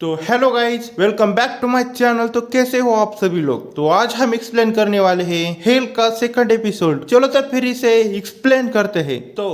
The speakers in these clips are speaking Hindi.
तो hello guys, welcome back to my channel. तो कैसे हो आप सभी लोग। तो आज हम एक्सप्लेन करने वाले हैं हेल का सेकंड एपिसोड। चलो तो फिर इसे एक्सप्लेन करते हैं। तो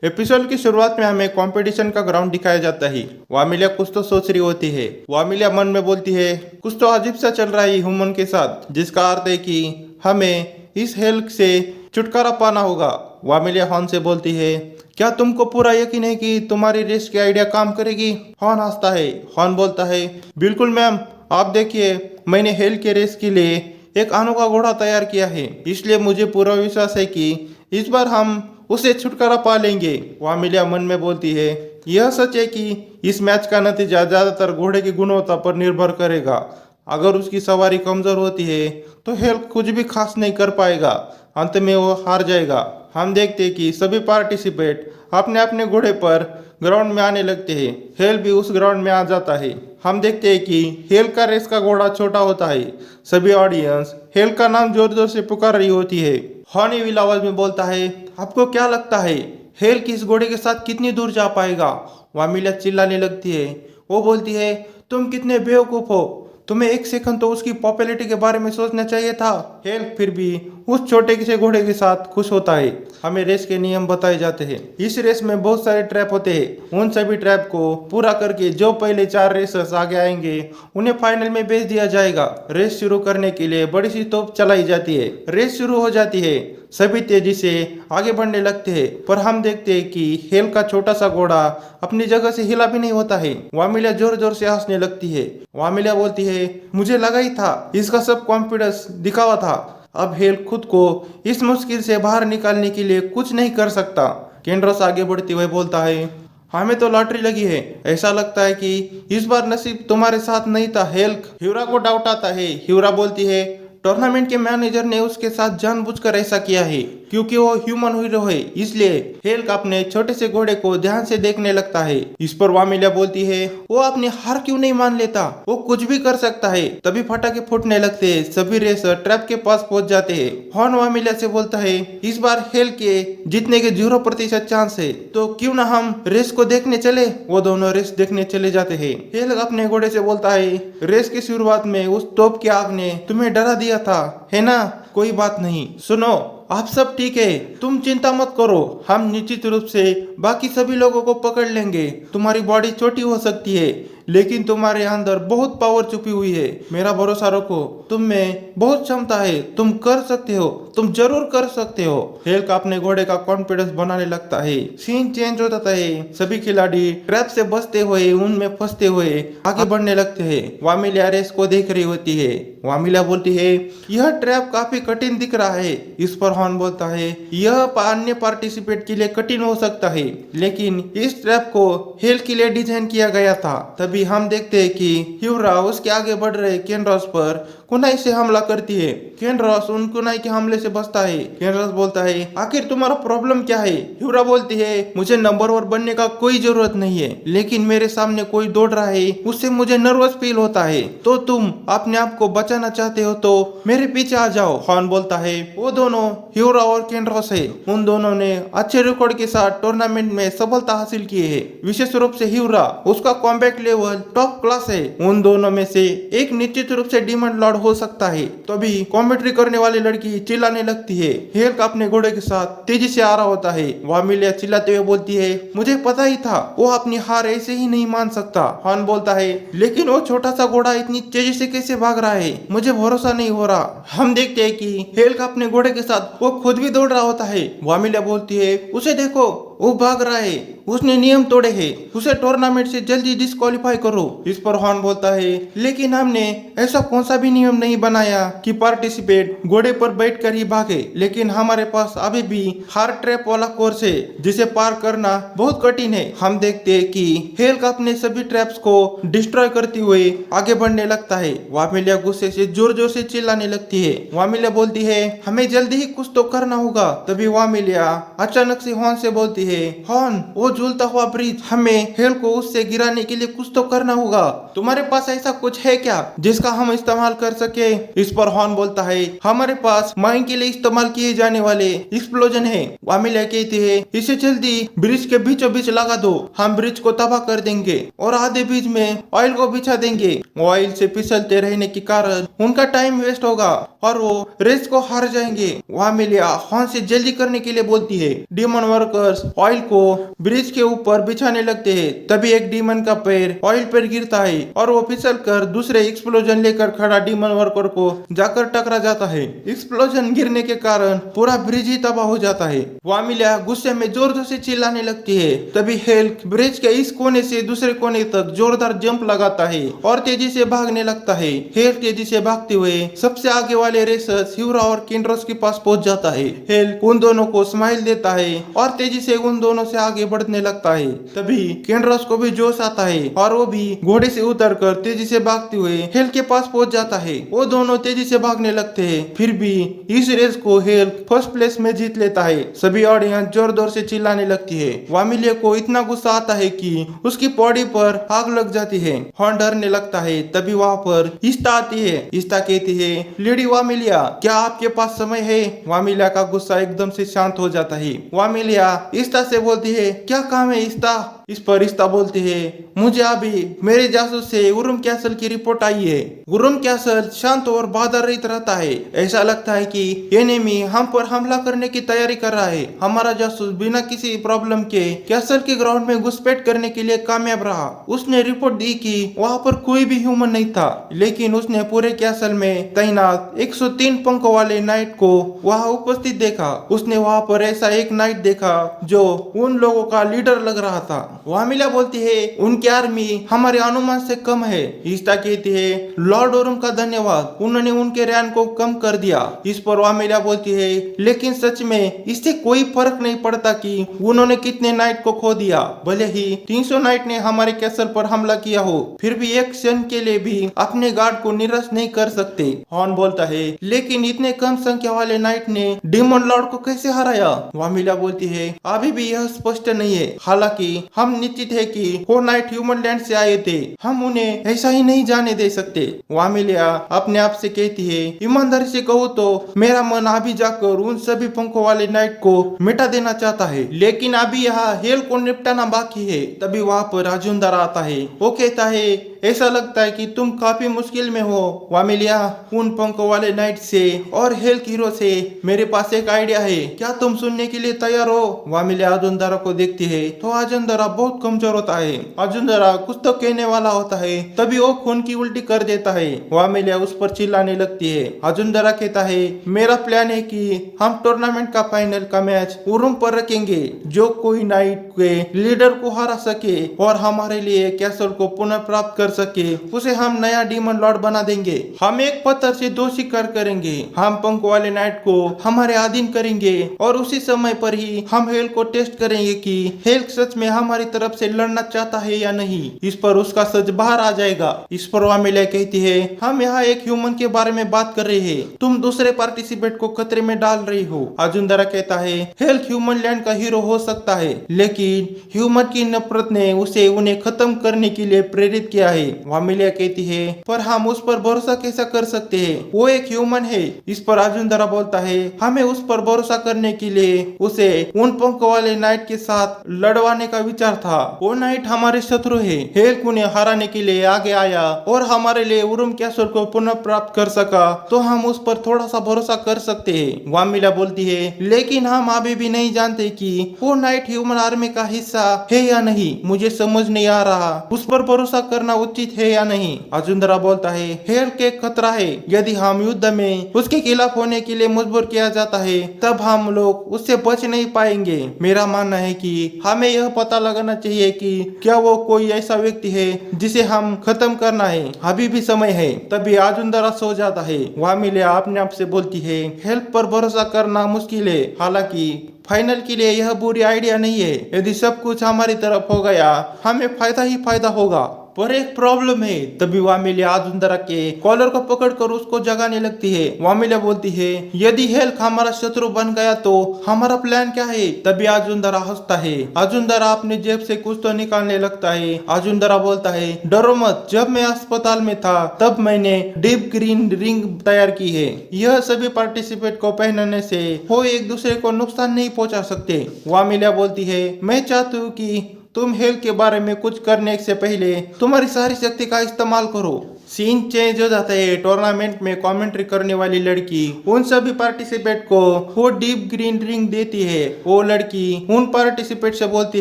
एपिसोड की शुरुआत में हमें कंपटीशन का ग्राउंड दिखाया जाता है। वामिलिया कुछ तो सोच रही होती है। वामिलिया मन में बोलती है कुछ तो अजीब सा चल रहा है ह्यूमन के साथ, जिसका अर्थ है कि हमें इस हेल से छुटकारा पाना होगा। वामिलिया हॉर्न से बोलती है क्या तुमको पूरा यकीन है कि तुम्हारी रेस की आइडिया काम करेगी। हॉर्न हंसता है। हॉर्न बोलता है बिल्कुल मैम, आप देखिए मैंने हेल के रेस के लिए एक अनोखा घोड़ा तैयार किया है, इसलिए मुझे पूरा विश्वास है कि इस बार हम उसे छुटकारा पा लेंगे। वामिलिया मन में बोलती है यह सच है कि इस मैच का नतीजा ज्यादातर घोड़े की गुणवत्ता पर निर्भर करेगा। अगर उसकी सवारी कमजोर होती है तो हेल कुछ भी खास नहीं कर पाएगा, अंत में वो हार जाएगा। हम देखते हैं कि सभी पार्टिसिपेंट अपने अपने घोड़े पर ग्राउंड में आने लगते हैं। हेल भी उस ग्राउंड में आ जाता है। हम देखते हैं कि हेल का रेस का घोड़ा छोटा होता है। सभी ऑडियंस हेल का नाम जोर जोर से पुकार रही होती है। हॉर्नी व्हील आवाज में बोलता है आपको क्या लगता है हेल किस घोड़े के साथ कितनी दूर जा पाएगा। वामिलिया चिल्लाने लगती है। वो बोलती है तुम कितने बेवकूफ हो, तुम्हें एक सेकंड तो उसकी पॉपुलैरिटी के बारे में सोचना चाहिए था। हेल फिर भी उस छोटे से घोड़े के साथ खुश होता है। हमें रेस के नियम बताए जाते हैं। इस रेस में बहुत सारे ट्रैप होते हैं। उन सभी ट्रैप को पूरा करके जो पहले 4 रेसर्स आगे आएंगे उन्हें फाइनल में भेज दिया जाएगा। रेस शुरू करने के लिए बड़ी सी तोप चलाई जाती है। रेस शुरू हो जाती है। सभी तेजी से आगे बढ़ने लगते हैं, पर हम देखते हैं कि हेल का छोटा सा घोड़ा अपनी जगह से हिला भी नहीं होता है। वामिलिया जोर जोर से हंसने लगती है। वामिलिया बोलती है मुझे लगा ही था इसका सब कॉन्फिडेंस दिखावा था। अब हेल खुद को इस मुश्किल से बाहर निकालने के लिए कुछ नहीं कर सकता। केंड्रोस आगे बढ़ते हुए बोलता है हमें तो लॉटरी लगी है, ऐसा लगता है कि इस बार नसीब तुम्हारे साथ नहीं था। हेल्क ह्यूरा को डाउट आता है। ह्यूरा बोलती है टूर्नामेंट के मैनेजर ने उसके साथ जानबूझकर ऐसा किया है क्योंकि वो ह्यूमन हीरो है, इसलिए हेल्क अपने छोटे से घोड़े को ध्यान से देखने लगता है। इस पर वामिलिया बोलती है वो अपनी हार क्यों नहीं मान लेता, वो कुछ भी कर सकता है। तभी पटाखे फूटने लगते हैं। सभी रेसर ट्रैप के पास पहुंच जाते हैं। हॉर्न वामिलिया से बोलता है इस बार हेल के जीतने के 0% चांस है, तो क्यों ना हम रेस को देखने चले। वो दोनों रेस देखने चले जाते हैं। हेल अपने घोड़े से बोलता है रेस की शुरुआत में उस तोप की आग ने तुम्हें डरा दिया था, है ना। कोई बात नहीं, सुनो आप सब ठीक है, तुम चिंता मत करो, हम निश्चित रूप से बाकी सभी लोगों को पकड़ लेंगे। तुम्हारी बॉडी छोटी हो सकती है लेकिन तुम्हारे अंदर बहुत पावर छुपी हुई है। मेरा भरोसा रखो, तुम में बहुत क्षमता है, तुम कर सकते हो, तुम जरूर कर सकते हो। हेल्क अपने घोड़े का कॉन्फिडेंस बनाने लगता है। सीन चेंज हो जाता है। सभी खिलाड़ी ट्रैप से बचते हुए उनमें फंसते हुए आगे बढ़ने लगते हैं। वामिलिया रेस को देख रही होती है। वामिलिया बोलती है यह ट्रैप काफी कठिन दिख रहा है। इस पर हॉर्न बोलता है यह अन्य पार्टिसिपेंट के लिए कठिन हो सकता है, लेकिन इस ट्रैप को हेल के लिए डिजाइन किया गया था। तभी हम देखते हैं कि ह्यूरा उसके आगे बढ़ रहे केंड्रोस पर कुनाई से हमला करती है। केंड्रोस उन कुनाई के हमले से बचता है। केंड्रोस बोलता है आखिर तुम्हारा प्रॉब्लम क्या है। ह्यूरा बोलती है मुझे नंबर 1 बनने का कोई जरूरत नहीं है, लेकिन मेरे सामने कोई दौड़ रहा है उससे मुझे नर्वस फील होता है। तो तुम अपने आप को बचाना चाहते हो तो मेरे पीछे आ जाओ। हॉर्न बोलता है वो दोनों ह्यूरा और केंड्रोस है। उन दोनों ने अच्छे रिकॉर्ड के साथ टूर्नामेंट में सफलता हासिल की है। विशेष रूप से ह्यूरा, उसका कॉम्बैट लेवल टॉप क्लास है। उन दोनों में से एक निश्चित रूप से डिमांड लॉर्ड हो सकता है। तभी कॉमेंट्री करने वाली लड़की चिल्लाने लगती है। हेल्क अपने घोड़े के साथ तेजी से आ रहा होता है। वामिलिया चिल्लाते हुए बोलती है मुझे पता ही था वो अपनी हार ऐसे ही नहीं मान सकता। हॉर्न बोलता है लेकिन वो छोटा सा घोड़ा इतनी तेजी से कैसे भाग रहा है, मुझे भरोसा नहीं हो रहा। हम देखते हैं कि हेल्क अपने घोड़े के साथ वो खुद भी दौड़ रहा होता है। वामिलिया बोलती है उसे देखो वो भाग रहा है, उसने नियम तोड़े हैं, उसे टूर्नामेंट से जल्दी डिस्क्वालीफाई करो। इस पर हॉर्न बोलता है लेकिन हमने ऐसा कौन सा भी नियम नहीं बनाया कि पार्टिसिपेंट घोड़े पर बैठकर ही भागे, लेकिन हमारे पास अभी भी हार्ड ट्रैप वाला कोर्स है जिसे पार करना बहुत कठिन है। हम देखते हैं कि हेल्क अपने सभी ट्रैप्स को डिस्ट्रॉय करते हुए आगे बढ़ने लगता है। वामिलिया गुस्से से जोर जोर से चिल्लाने लगती है। वामिलिया बोलती है हमें जल्दी ही कुछ तो करना होगा। तभी वामिलिया अचानक से हॉर्न से बोलती है है, हॉर्न वो झूलता हुआ ब्रिज, हमें हेल को उससे गिराने के लिए कुछ तो करना होगा। तुम्हारे पास ऐसा कुछ है क्या जिसका हम इस्तेमाल कर सके? इस पर हॉर्न बोलता है, हमारे पास माइन के लिए इस्तेमाल किए जाने वाले एक्सप्लोजन है। वामिला कहती है, इसे जल्दी ब्रिज के बीचों बीच लगा दो, हम ब्रिज को तबाह कर देंगे और आधे बीच में ऑयल को बिछा देंगे। ऑयल से फिसलते रहने के कारण उनका टाइम वेस्ट होगा और वो रेस को हार जाएंगे। वामिला हॉर्न से जल्दी करने के लिए बोलती है। डीमन वर्कर्स ऑयल को ब्रिज के ऊपर बिछाने लगते हैं। तभी एक डीमन का पैर ऑयल पर गिरता है और वो फिसल कर दूसरे एक्सप्लोजन लेकर खड़ा डीमन वर्कर को जाकर टकरा जाता है। एक्सप्लोजन गिरने के कारण पूरा ब्रिज ही तबाह हो जाता है। वामिला गुस्से में जोर जोर से चिल्लाने लगती है। तभी हेल्क ब्रिज के इस कोने से दूसरे कोने तक जोरदार जंप लगाता है और तेजी से भागने लगता है। हेल्क तेजी से भागते हुए सबसे आगे वाले रेसर ह्यूरा और किंड्रोस के पास पहुंच जाता है। हेल्क उन दोनों को स्माइल देता है और तेजी से उन दोनों से आगे बढ़ने लगता है। तभी किंड्रोस को भी जोश आता है और वो भी घोड़े से उतरकर तेजी से भागते हुए हेल्क के पास पहुंच जाता है। वो दोनों तेजी से भागने लगते हैं। फिर भी इस रेस को हेल्क फर्स्ट प्लेस में जीत लेता है। सभी ऑडियंस जोर जोर से चिल्लाने लगती है। वामिलिया को इतना गुस्सा आता है कि उसकी बॉडी पर आग लग जाती है। हॉर्न डरने लगता है। तभी वहाँ पर इस्ता आती है। इस्ता कहती है, लेडी वामिलिया, क्या आपके पास समय है? वामिलिया का गुस्सा एकदम से शांत हो जाता है। वामिलिया इस्ता से बोलती है, क्या काम है इस्ता? इस पर इस्ता बोलती है, मुझे अभी मेरे जासूस से उरुम कैसल की रिपोर्ट आई है। उरुम कैसल शांत और बाधा रहित रहता है। ऐसा लगता है कि एनिमी हम पर हमला करने की तैयारी कर रहा है। हमारा जासूस बिना किसी प्रॉब्लम के कैसल के ग्राउंड में घुसपैठ करने के लिए कामयाब रहा। उसने रिपोर्ट दी कि वहाँ पर कोई भी ह्यूमन नहीं था, लेकिन उसने पूरे कैसल में तैनात 103 पंखों वाले नाइट को वहाँ उपस्थित देखा। उसने वहाँ पर ऐसा एक नाइट देखा जो उन लोगों का लीडर लग रहा था। वामिला बोलती है, उनकी आर्मी हमारे अनुमान से कम है। इस्ता कहती है, लॉर्ड ओरम का धन्यवाद, उन्होंने उनके रैन को कम कर दिया। इस पर वामिला बोलती है, लेकिन सच में इससे कोई फर्क नहीं पड़ता कि उन्होंने कितने नाइट को खो दिया। भले ही 300 नाइट ने हमारे कैसल पर हमला किया हो, फिर भी एक क्षण के लिए भी अपने गार्ड को निराश नहीं कर सकते। हॉर्न बोलता है, लेकिन इतने कम संख्या वाले नाइट ने डीमन लॉर्ड को कैसे हराया? वामिला बोलती है, अभी भी यह स्पष्ट नहीं है। हालांकि हम निश्चित है कि वो नाइट ह्यूमन लैंड से आए थे, हम उन्हें ऐसा ही नहीं जाने दे सकते। वामिलिया अपने आप से कहती है, ईमानदारी से कहूँ तो मेरा मन अभी जाकर उन सभी पंखों वाले नाइट को मिटा देना चाहता है, लेकिन अभी यहाँ हेल को निपटाना बाकी है। तभी वहाँ पर राजुंदर आता है। वो कहता है, ऐसा लगता है कि तुम काफी मुश्किल में हो वामिलिया। उन पंखों वाले नाइट से और हेल हीरो से मेरे पास एक आइडिया है, क्या तुम सुनने के लिए तैयार हो? वामिलिया अजुंदरा को देखती है तो अजुंदरा बहुत कमजोर होता है। अजुंदरा कुछ तो कहने वाला होता है, तभी वो खून की उल्टी कर देता है। वामिलिया उस पर चिल्लाने लगती है। अजुंदरा कहता है, मेरा प्लान है कि हम टूर्नामेंट का फाइनल का मैच उरुम पर रखेंगे। जो कोई नाइट के लीडर को हरा सके और हमारे लिए कैसल को पुनः प्राप्त कर सके, उसे हम नया डीमन लॉर्ड बना देंगे। हम एक पत्थर से 2 शिकार करेंगे। हम पंख वाले नाइट को हमारे अधीन करेंगे और उसी समय पर ही हम हेल को टेस्ट करेंगे कि हेल सच में हमारी तरफ से लड़ना चाहता है या नहीं। इस पर उसका सच बाहर आ जाएगा। इस पर वामिलिया कहती है, हम यहाँ एक ह्यूमन के बारे में बात कर रहे हैं, तुम दूसरे पार्टिसिपेंट को खतरे में डाल रही हो। अजुंदरा कहता है, हेल्क ह्यूमन लैंड का हीरो हो सकता है, लेकिन ह्यूमन की नफरत ने उसे उन्हें खत्म करने के लिए प्रेरित किया है। वामिलिया कहती है, पर हम उस पर भरोसा कैसा कर सकते हैं? वो एक ह्यूमन है। इस पर अजुंदरा बोलता है, हमें उस पर भरोसा करने के लिए उसे उन पंख वाले नाइट के साथ लड़वाने का विचार था। वो नाइट हमारे शत्रु है। हेल्क उन्हें हराने के लिए आगे आया और हमारे लिए उरुम कैसल को पुनः प्राप्त कर सका, तो हम उस पर थोड़ा सा भरोसा कर सकते हैं। वामिलिया बोलती है, लेकिन हम अभी भी नहीं जानते कि वो नाइट ह्यूमन आर्मी का हिस्सा है या नहीं। मुझे समझ नहीं आ रहा उस पर भरोसा करना उचित है या नहीं। अजुंदरा बोलता है, हेल्क एक खतरा है। यदि हम युद्ध में उसके खिलाफ होने के लिए मजबूर किया जाता है, तब हम लोग उससे बच नहीं पाएंगे। मेरा मानना है कि हमें यह पता लगाना चाहिए कि क्या वो कोई ऐसा व्यक्ति है जिसे हम खत्म करना है। अभी भी समय है। तभी अजुंदरा सो जाता है। वामिलिया अपने आप से बोलती है, हेल्प पर भरोसा करना मुश्किल है, हालांकि फाइनल के लिए यह बुरी आइडिया नहीं है। यदि सब कुछ हमारी तरफ हो गया, हमें फायदा ही फायदा होगा। पर एक प्रॉब्लम है। तभी वामिलिया आजुंदरा के कॉलर को पकड़कर उसको जगाने लगती है। वामिलिया बोलती है यदि हेल्क हमारा शत्रु बन गया तो हमारा प्लान क्या है। तभी आजुंदरा हंसता है। आजुंदरा अपने जेब से कुछ तो निकालने लगता है। आजुंदरा बोलता है डरो मत, जब मैं अस्पताल में था तब मैंने डीप ग्रीन रिंग तैयार की है। यह सभी पार्टिसिपेंट को पहनने से वो एक दूसरे को नुकसान नहीं पहुंचा सकते। वामिलिया बोलती है मैं चाहती हूँ कि तुम हेल्थ के बारे में कुछ करने से पहले तुम्हारी सारी शक्ति का इस्तेमाल करो। सीन चेंज हो जाता है। टूर्नामेंट में कमेंट्री करने वाली लड़की उन सभी पार्टिसिपेंट को वो डीप ग्रीन रिंग देती है। वो लड़की उन पार्टिसिपेंट से बोलती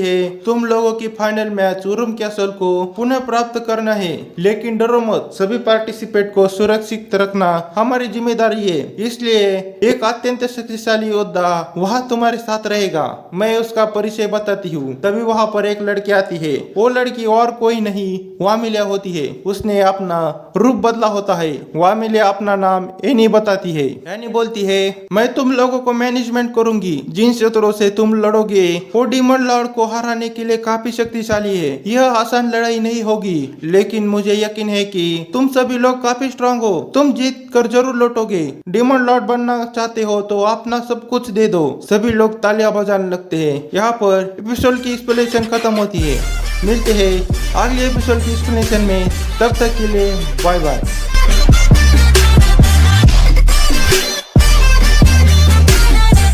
है तुम लोगों की फाइनल मैच उरुम कैसल को पुनः प्राप्त करना है, लेकिन डरो मत, सभी पार्टिसिपेंट को सुरक्षित रखना हमारी जिम्मेदारी है। इसलिए एक अत्यंत शक्तिशाली योद्धा वहाँ तुम्हारे साथ रहेगा। मैं उसका परिचय बताती हूँ। तभी वहाँ पर एक लड़की आती है। वो लड़की और कोई नहीं वामिलिया होती है। उसने अपना रूप बदला होता है। वामिलिया अपना नाम एनी बताती है। एनी बोलती है मैं तुम लोगों को मैनेजमेंट करूंगी। जिन शत्रुओं से तुम लड़ोगे वो डीमन लॉर्ड को हराने के लिए काफी शक्तिशाली है। यह आसान लड़ाई नहीं होगी, लेकिन मुझे यकीन है कि तुम सभी लोग काफी स्ट्रांग हो। तुम जीत कर जरूर लौटोगे। डीमन लॉर्ड बनना चाहते हो तो अपना सब कुछ दे दो। सभी लोग तालियां बजाने लगते हैं। यहाँ पर एपिसोड की एक्सप्लेनेशन खत्म होती है। मिलते हैं अगले एपिसोड की एक्सप्लेनेशन में। तब तक के लिए बाय बाय।